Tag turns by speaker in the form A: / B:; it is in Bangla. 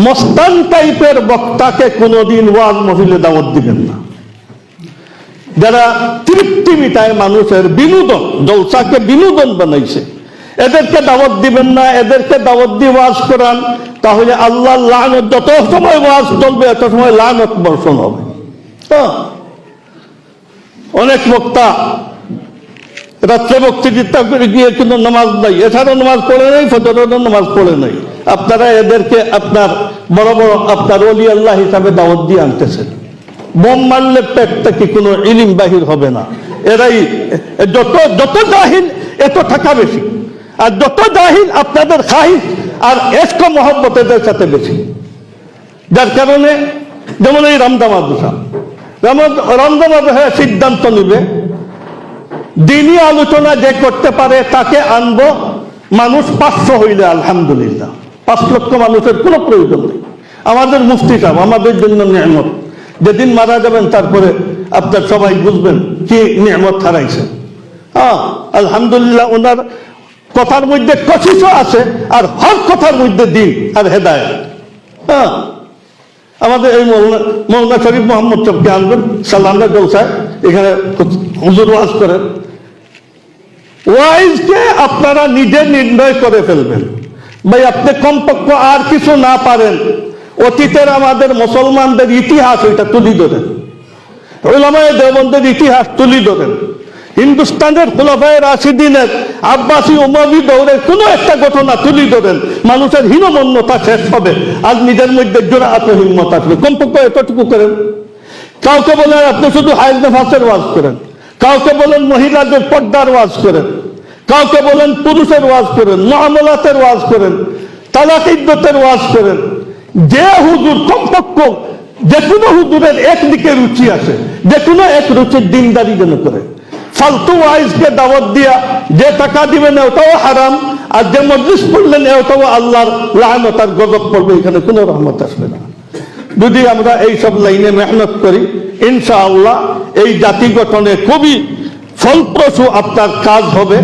A: মস্তান টাইপের বক্তাকে কোনোদিন ওয়াজ মাহফিলে দাওয়াত দিবেন না। যারা তৃপ্তি মিটায় মানুষের, বিনোদন, জলসাকে বিনোদন বানাইছে, এদেরকে দাওয়াত দিবেন না। এদেরকে দাওয়াত দিয়ে ওয়াজ করান, তাহলে আল্লাহর লানত, যত সময় ওয়াজ চলবে এত সময় লানত বর্ষণ হবে। অনেক বক্তা রাত্রে বক্তৃতা করে গিয়ে কিন্তু নামাজ নাই, এছাড়াও নামাজ পড়ে নাই, ফজরেরও নামাজ পড়ে নাই। আপনারা এদেরকে আপনার বড় বড় আপনার ওলি আল্লাহ হিসাবে দাওয়াত দিয়ে আনতেছেন। বোম মারলে পেট থেকে কোনো ইলিম বাহির হবে না। এরাই যত জাহিল এত টাকা বেশি, আর যত জাহিল আপনাদের খাহিস আর এশক মহব্বত এদের সাথে বেশি। যার কারণে যেমন এই রামদামা হয়ে সিদ্ধান্ত নিবে, দিনই আলোচনা যে করতে পারে তাকে আনবো। মানুষ 500 হইলে আলহামদুলিল্লাহ, 5 লক্ষ মানুষের কোনো প্রয়োজন নেই। আমাদের মুফতি সাহেব আমাদের জন্য নিয়ামত। যেদিন মারা যাবেন তারপরে আপনার সবাই বুঝবেন কি নিয়ামত হারাইছে। আলহামদুলিল্লাহ, ওনার কথার মধ্যে কশিশও আছে, আর হর কথার মধ্যে দিন আর হেদায়েত। আমাদের এই মৌলানা শরীফ মোহাম্মদ সাহেবকে আনবেন, সালামরা জলসায় এখানে হুজুর ওয়াজ করেন। ওয়াইজকে আপনারা নিজে নির্ণয় করে ফেলবেন। ভাই আপনি কমপক্ষে আর কিছু না পারেন, অতীতের আমাদের মুসলমানদের ইতিহাস ওইটা তুলি ধরেন, উলামায়ে দেওবন্দের ইতিহাস তুলি ধরেন, হিন্দুস্তানের খুলাফায়ে রাশিদিনের আব্বাসী উমাবি দৌড়ের কোনো একটা ঘটনা তুলি ধরেন, মানুষের হীনমন্যতা শেষ হবে আর নিজের মধ্যে জোড়াত হিম্মত আসবে। কমপক্ষে এতটুকু করেন। কাউকে বলেন আপনি শুধু হায়েজ নেফাসের ওয়াজ করেন, কাউকে বলেন মহিলাদের পর্দার ওয়াজ করেন, কাউকে বলেন পুরুষের ওয়াজ করেন, মুআমালাতের ওয়াজ করেন, তালাক ইদ্দতের ওয়াজ করেন। যে হুজুর কমপক্ষ যে কোনো হুজুরের একদিকে রুচি আছে, যে কোনো এক রুচির দিনদারি যেন করে। ফালতু ওয়াইজকে দাওয়াত দিয়া যে টাকা দিবেন ওটাও হারাম, আর যে মজলিস পড়লেন ওটাও আল্লাহর লানত আর গজব পড়বে, এখানে কোনো রহমত আসবে না। যদি আমরা এইসব লাইনে মেহনত করি, ইনশাআল্লাহ এই জাতি গঠনে খুবই ফলপ্রসূ আপনার কাজ হবে।